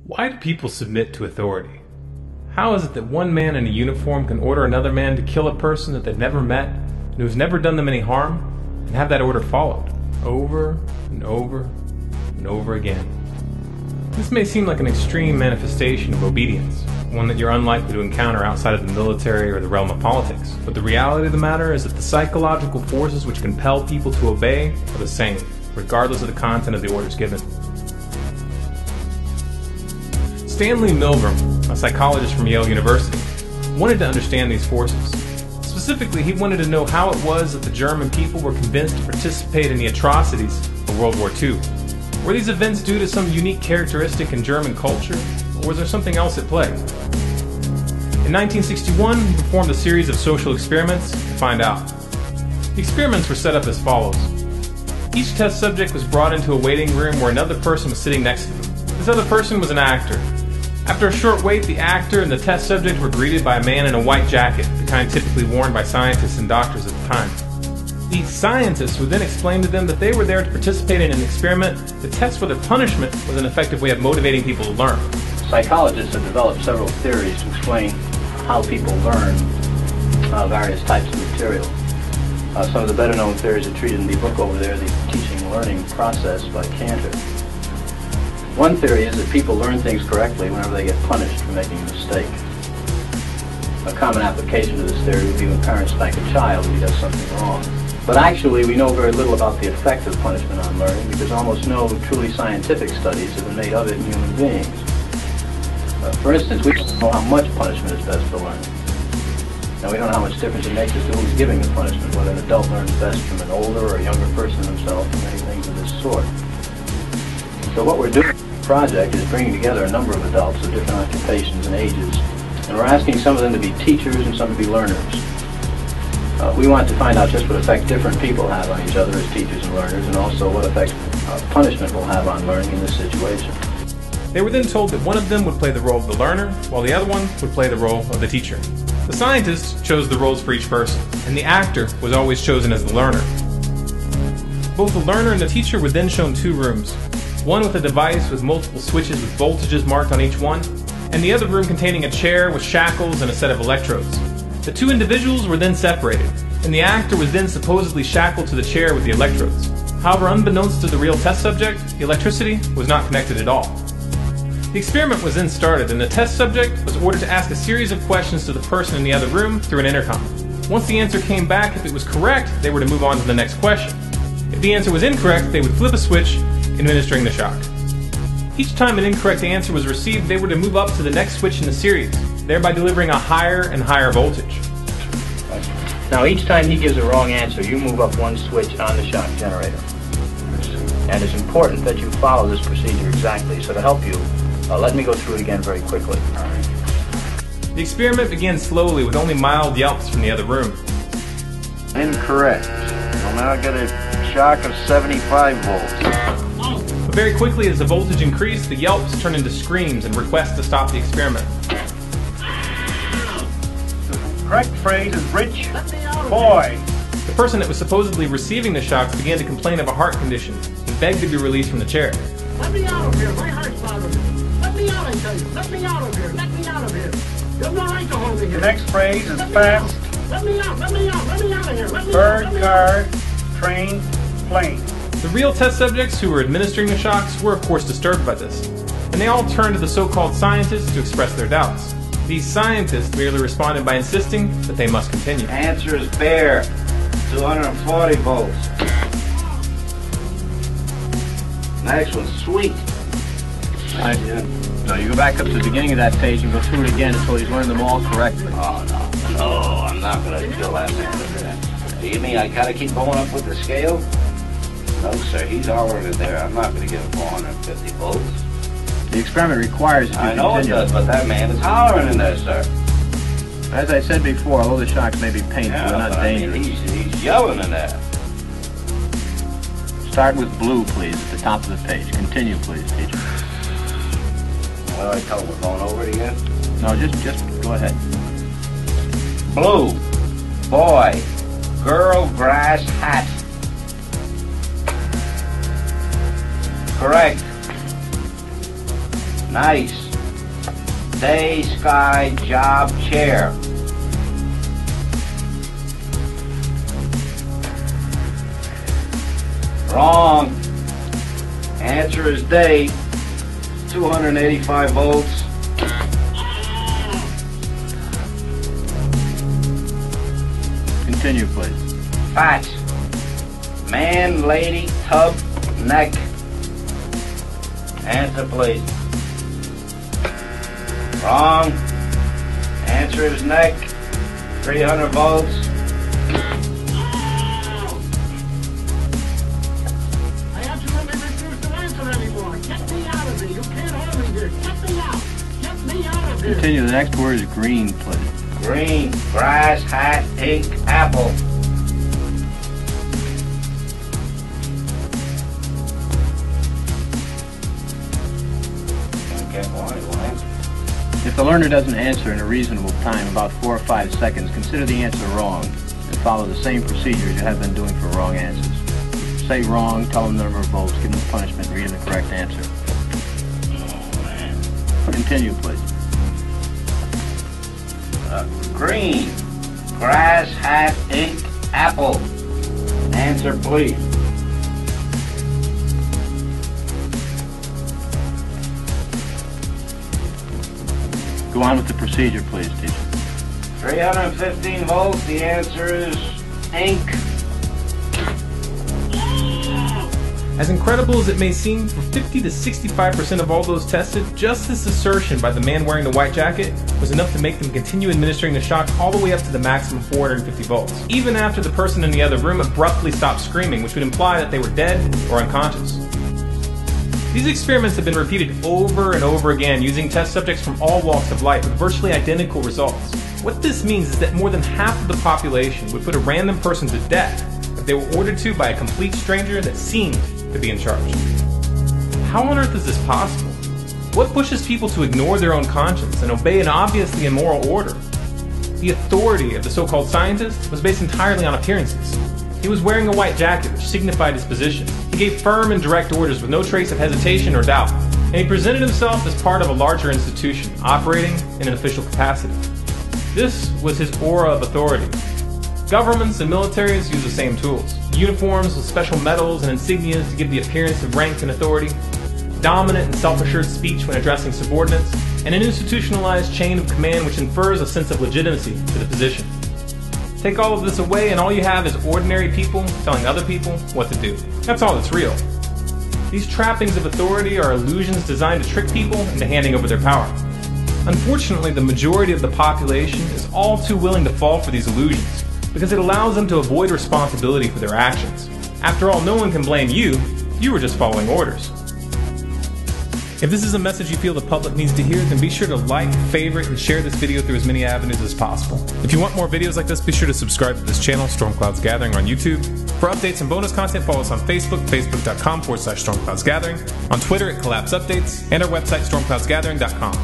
Why do people submit to authority? How is it that one man in a uniform can order another man to kill a person that they've never met and who's never done them any harm, and have that order followed over and over and over again? This may seem like an extreme manifestation of obedience, one that you're unlikely to encounter outside of the military or the realm of politics, but the reality of the matter is that the psychological forces which compel people to obey are the same, regardless of the content of the orders given. Stanley Milgram, a psychologist from Yale University, wanted to understand these forces. Specifically, he wanted to know how it was that the German people were convinced to participate in the atrocities of World War II. Were these events due to some unique characteristic in German culture, or was there something else at play? In 1961, he performed a series of social experiments to find out. The experiments were set up as follows. Each test subject was brought into a waiting room where another person was sitting next to them. This other person was an actor. After a short wait, the actor and the test subject were greeted by a man in a white jacket, the kind typically worn by scientists and doctors at the time. The scientists would then explain to them that they were there to participate in an experiment to test whether punishment was an effective way of motivating people to learn. Psychologists have developed several theories to explain how people learn various types of material. Some of the better known theories are treated in the book over there, The Teaching and Learning Process by Cantor. One theory is that people learn things correctly whenever they get punished for making a mistake. A common application of this theory would be when parents spank a child if he does something wrong. But actually, we know very little about the effect of punishment on learning because almost no truly scientific studies have been made of it in human beings. For instance, we don't know how much punishment is best for learning. Now, we don't know how much difference it makes as to who's giving the punishment, whether an adult learns best from an older or a younger person himself, and many things of this sort. So what we're doing in the project is bringing together a number of adults of different occupations and ages, and we're asking some of them to be teachers and some to be learners. We want to find out just what effect different people have on each other as teachers and learners, and also what effect punishment will have on learning in this situation. They were then told that one of them would play the role of the learner, while the other one would play the role of the teacher. The scientists chose the roles for each person, and the actor was always chosen as the learner. Both the learner and the teacher were then shown two rooms, one with a device with multiple switches with voltages marked on each one, and the other room containing a chair with shackles and a set of electrodes. The two individuals were then separated, and the actor was then supposedly shackled to the chair with the electrodes. However, unbeknownst to the real test subject, the electricity was not connected at all. The experiment was then started, and the test subject was ordered to ask a series of questions to the person in the other room through an intercom. Once the answer came back, if it was correct, they were to move on to the next question. If the answer was incorrect, they would flip a switch, administering the shock. Each time an incorrect answer was received, they were to move up to the next switch in the series, thereby delivering a higher and higher voltage. Now, each time he gives a wrong answer, you move up one switch on the shock generator. And it's important that you follow this procedure exactly. So to help you, let me go through it again very quickly. The experiment began slowly with only mild yelps from the other room. Incorrect. We'll now get a shock of 75 volts. But very quickly, as the voltage increased, the yelps turned into screams and requests to stop the experiment. The correct phrase is rich boy. The person that was supposedly receiving the shocks began to complain of a heart condition and begged to be released from the chair. Let me out of here, my heart's bothering me. Let me out, I tell you. Let me out of here, let me out of here. You have no right to hold me here. The next phrase is fast. Let me out, let me out, let me out of here. Let me Bird, out, let me car, train, plane. The real test subjects who were administering the shocks were of course disturbed by this, and they all turned to the so-called scientists to express their doubts. These scientists merely responded by insisting that they must continue. Answer is bare. 240 volts. Next one's sweet. So you go back up to the beginning of that page and go through it again until he's learned them all correctly. Oh, no, I'm not going to kill that man. Do you mean I gotta keep going up with the scale? No, sir, he's already there. I'm not going to give him 450 volts. The experiment requires that you I know continue. it does, but that man is hollering in there, sir. As I said before, although the shocks may be painful, they're not but dangerous. I mean, he's yelling in there. Start with blue, please, at the top of the page. Continue, please, teacher. What do I tell him? We're going over it again? No, just go ahead. Blue, boy, girl, grass, hat. Correct. Nice. Day, sky, job, chair. Wrong. Answer is day. 285 volts. Continue, please. Facts. Man, lady, tub, neck. Answer, please. Wrong. Answer is neck. 300 volts. I absolutely refuse to answer anymore. Get me out of here. You can't hold me here. Get me out. Get me out of here. Continue. The next word is green, please. Green, grass, hat, ink, apple. Okay, why? If the learner doesn't answer in a reasonable time, about 4 or 5 seconds, consider the answer wrong and follow the same procedures you have been doing for wrong answers. Say wrong, tell them the number of volts, give them the punishment, read in the correct answer. Oh, man. Continue, please. Green, grass, hat, ink, apple. Answer, please. Go on with the procedure, please, teacher. 315 volts. The answer is ink. As incredible as it may seem, for 50 to 65% of all those tested, just this assertion by the man wearing the white jacket was enough to make them continue administering the shock all the way up to the maximum 450 volts, even after the person in the other room abruptly stopped screaming, which would imply that they were dead or unconscious. These experiments have been repeated over and over again using test subjects from all walks of life with virtually identical results. What this means is that more than half of the population would put a random person to death if they were ordered to by a complete stranger that seemed to be in charge. How on earth is this possible? What pushes people to ignore their own conscience and obey an obviously immoral order? The authority of the so-called scientist was based entirely on appearances. He was wearing a white jacket which signified his position. He gave firm and direct orders with no trace of hesitation or doubt, and he presented himself as part of a larger institution, operating in an official capacity. This was his aura of authority. Governments and militaries use the same tools. Uniforms with special medals and insignias to give the appearance of rank and authority, dominant and self-assured speech when addressing subordinates, and an institutionalized chain of command which infers a sense of legitimacy to the position. Take all of this away and all you have is ordinary people telling other people what to do. That's all that's real. These trappings of authority are illusions designed to trick people into handing over their power. Unfortunately, the majority of the population is all too willing to fall for these illusions, because it allows them to avoid responsibility for their actions. After all, no one can blame you. You were just following orders. If this is a message you feel the public needs to hear, then be sure to like, favorite, and share this video through as many avenues as possible. If you want more videos like this, be sure to subscribe to this channel, Stormclouds Gathering, on YouTube. For updates and bonus content, follow us on Facebook, facebook.com/StormcloudsGathering, on Twitter at Collapse Updates, and our website, stormcloudsgathering.com.